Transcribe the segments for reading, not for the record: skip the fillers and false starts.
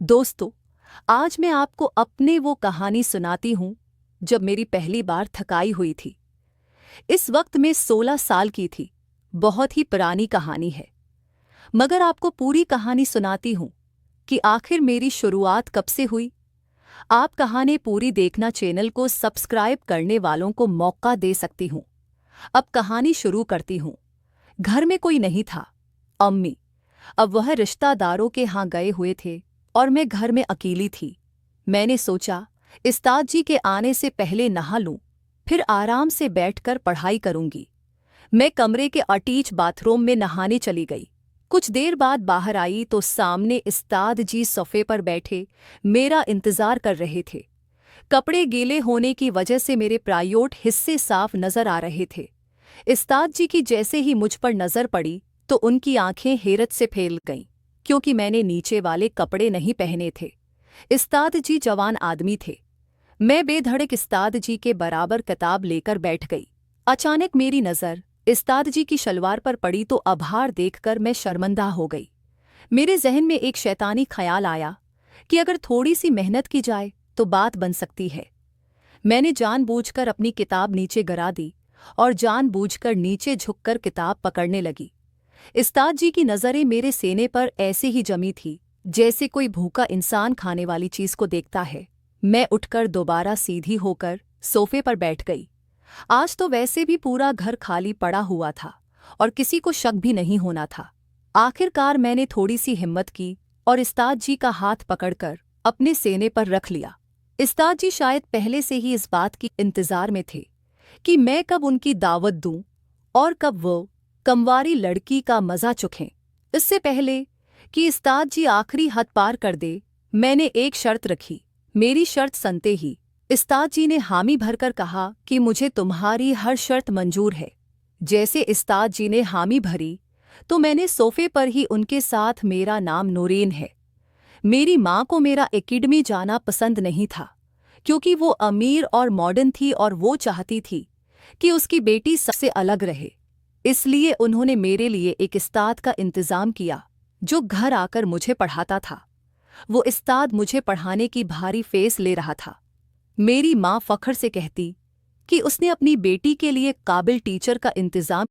दोस्तों, आज मैं आपको अपने वो कहानी सुनाती हूँ जब मेरी पहली बार थकाई हुई थी। इस वक्त मैं 16 साल की थी। बहुत ही पुरानी कहानी है, मगर आपको पूरी कहानी सुनाती हूँ कि आखिर मेरी शुरुआत कब से हुई। आप कहानी पूरी देखना, चैनल को सब्सक्राइब करने वालों को मौका दे सकती हूँ। अब कहानी शुरू करती हूँ। घर में कोई नहीं था। अम्मी अब वह रिश्तेदारों के यहाँ गए हुए थे और मैं घर में अकेली थी। मैंने सोचा उस्ताद जी के आने से पहले नहा लूं, फिर आराम से बैठकर पढ़ाई करूंगी। मैं कमरे के अटैच बाथरूम में नहाने चली गई। कुछ देर बाद बाहर आई तो सामने उस्ताद जी सोफे पर बैठे मेरा इंतजार कर रहे थे। कपड़े गीले होने की वजह से मेरे प्रायोट हिस्से साफ नजर आ रहे थे। उस्ताद जी की जैसे ही मुझ पर नजर पड़ी तो उनकी आंखें हैरत से फैल गईं, क्योंकि मैंने नीचे वाले कपड़े नहीं पहने थे। उस्ताद जी जवान आदमी थे। मैं बेधड़क उस्ताद जी के बराबर किताब लेकर बैठ गई। अचानक मेरी नज़र उस्ताद जी की शलवार पर पड़ी तो आभार देखकर मैं शर्मिंदा हो गई। मेरे जहन में एक शैतानी ख्याल आया कि अगर थोड़ी सी मेहनत की जाए तो बात बन सकती है। मैंने जानबूझकर अपनी किताब नीचे गिरा दी और जानबूझकर नीचे झुककर किताब पकड़ने लगी। उस्ताद जी की नज़रें मेरे सीने पर ऐसे ही जमी थी जैसे कोई भूखा इंसान खाने वाली चीज को देखता है। मैं उठकर दोबारा सीधी होकर सोफे पर बैठ गई। आज तो वैसे भी पूरा घर खाली पड़ा हुआ था और किसी को शक भी नहीं होना था। आखिरकार मैंने थोड़ी सी हिम्मत की और उस्ताद जी का हाथ पकड़कर अपने सीने पर रख लिया। उस्ताद जी शायद पहले से ही इस बात की इंतजार में थे कि मैं कब उनकी दावत दूं और कब वो कमवारी लड़की का मजा चखें। इससे पहले कि उस्ताद जी आखिरी हद पार कर दे, मैंने एक शर्त रखी। मेरी शर्त सुनते ही उस्ताद जी ने हामी भरकर कहा कि मुझे तुम्हारी हर शर्त मंजूर है। जैसे उस्ताद जी ने हामी भरी तो मैंने सोफे पर ही उनके साथ मेरा नाम नूरीन है। मेरी माँ को मेरा एकेडमी जाना पसंद नहीं था, क्योंकि वो अमीर और मॉडर्न थी और वो चाहती थी कि उसकी बेटी सबसे अलग रहे। इसलिए उन्होंने मेरे लिए एक उस्ताद का इंतज़ाम किया जो घर आकर मुझे पढ़ाता था। वो उस्ताद मुझे पढ़ाने की भारी फीस ले रहा था। मेरी माँ फख्र से कहती कि उसने अपनी बेटी के लिए काबिल टीचर का इंतज़ाम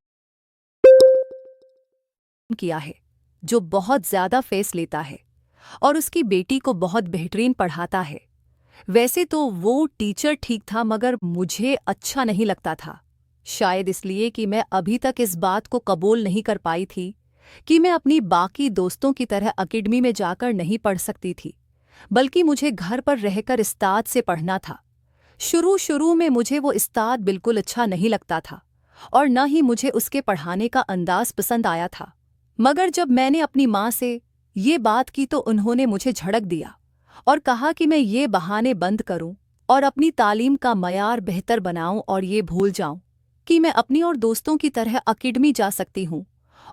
किया है जो बहुत ज़्यादा फीस लेता है और उसकी बेटी को बहुत बेहतरीन पढ़ाता है। वैसे तो वो टीचर ठीक था, मगर मुझे अच्छा नहीं लगता था। शायद इसलिए कि मैं अभी तक इस बात को कबूल नहीं कर पाई थी कि मैं अपनी बाकी दोस्तों की तरह एकेडमी में जाकर नहीं पढ़ सकती थी, बल्कि मुझे घर पर रहकर उस्ताद से पढ़ना था। शुरू शुरू में मुझे वो उस्ताद बिल्कुल अच्छा नहीं लगता था और न ही मुझे उसके पढ़ाने का अंदाज पसंद आया था। मगर जब मैंने अपनी माँ से ये बात की तो उन्होंने मुझे झड़क दिया और कहा कि मैं ये बहाने बंद करूं और अपनी तालीम का मयार बेहतर बनाऊं और ये भूल जाऊं कि मैं अपनी और दोस्तों की तरह एकेडमी जा सकती हूं।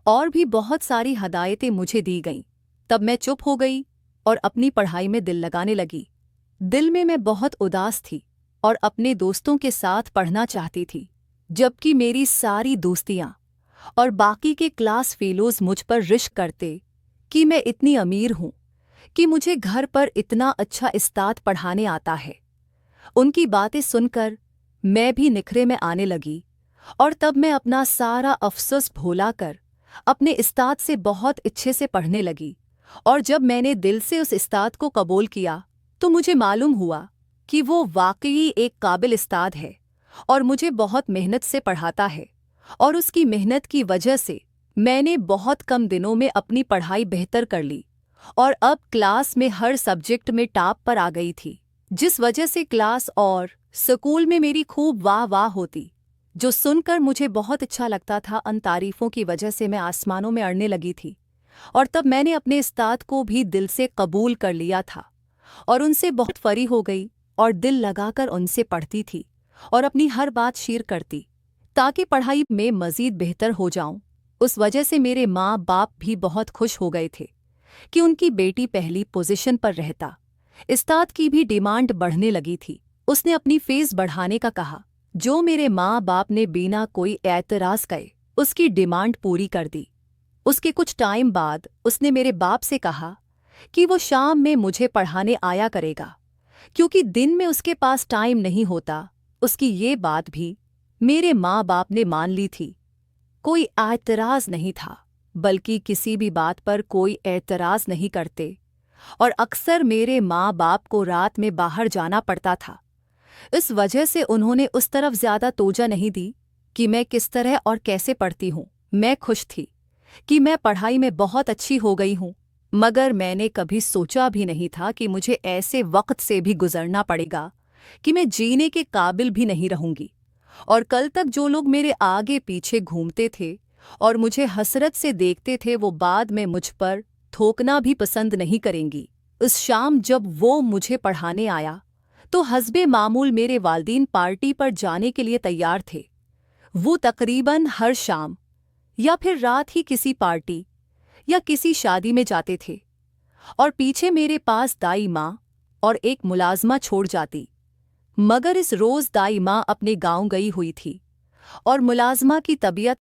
और भी बहुत सारी हदायतें मुझे दी गईं। तब मैं चुप हो गई और अपनी पढ़ाई में दिल लगाने लगी। दिल में मैं बहुत उदास थी और अपने दोस्तों के साथ पढ़ना चाहती थी, जबकि मेरी सारी दोस्तियां और बाकी के क्लास फेलोज मुझ पर रिश्क करते कि मैं इतनी अमीर हूं कि मुझे घर पर इतना अच्छा उस्ताद पढ़ाने आता है। उनकी बातें सुनकर मैं भी निखरे में आने लगी और तब मैं अपना सारा अफसोस भुलाकर अपने उस्ताद से बहुत अच्छे से पढ़ने लगी। और जब मैंने दिल से उस उस्ताद को कबूल किया तो मुझे मालूम हुआ कि वो वाकई एक काबिल उस्ताद है और मुझे बहुत मेहनत से पढ़ाता है। और उसकी मेहनत की वजह से मैंने बहुत कम दिनों में अपनी पढ़ाई बेहतर कर ली और अब क्लास में हर सब्जेक्ट में टॉप पर आ गई थी, जिस वजह से क्लास और स्कूल में मेरी खूब वाह वाह होती, जो सुनकर मुझे बहुत अच्छा लगता था। उन तारीफों की वजह से मैं आसमानों में अड़ने लगी थी। और तब मैंने अपने उस्ताद को भी दिल से कबूल कर लिया था और उनसे बहुत फरी हो गई और दिल लगाकर उनसे पढ़ती थी और अपनी हर बात शेयर करती ताकि पढ़ाई में मज़ीद बेहतर हो जाऊं। उस वजह से मेरे माँ बाप भी बहुत खुश हो गए थे कि उनकी बेटी पहली पोजीशन पर रहता। उस्ताद की भी डिमांड बढ़ने लगी थी। उसने अपनी फीस बढ़ाने का कहा, जो मेरे माँ बाप ने बिना कोई एतराज़ करे उसकी डिमांड पूरी कर दी। उसके कुछ टाइम बाद उसने मेरे बाप से कहा कि वो शाम में मुझे पढ़ाने आया करेगा, क्योंकि दिन में उसके पास टाइम नहीं होता। उसकी ये बात भी मेरे माँ बाप ने मान ली थी। कोई एतराज नहीं था, बल्कि किसी भी बात पर कोई एतराज नहीं करते, और अक्सर मेरे माँ बाप को रात में बाहर जाना पड़ता था। इस वजह से उन्होंने उस तरफ ज्यादा तोजा नहीं दी कि मैं किस तरह और कैसे पढ़ती हूँ। मैं खुश थी कि मैं पढ़ाई में बहुत अच्छी हो गई हूँ, मगर मैंने कभी सोचा भी नहीं था कि मुझे ऐसे वक्त से भी गुजरना पड़ेगा कि मैं जीने के काबिल भी नहीं रहूंगी। और कल तक जो लोग मेरे आगे पीछे घूमते थे और मुझे हसरत से देखते थे, वो बाद में मुझ पर थूकना भी पसंद नहीं करेंगी। उस शाम जब वो मुझे पढ़ाने आया तो हस्बे मामूल मेरे वालिदैन पार्टी पर जाने के लिए तैयार थे। वो तकरीबन हर शाम या फिर रात ही किसी पार्टी या किसी शादी में जाते थे, और पीछे मेरे पास दाई माँ और एक मुलाजमा छोड़ जाती। मगर इस रोज़ दाई माँ अपने गांव गई हुई थी और मुलाजमा की तबीयत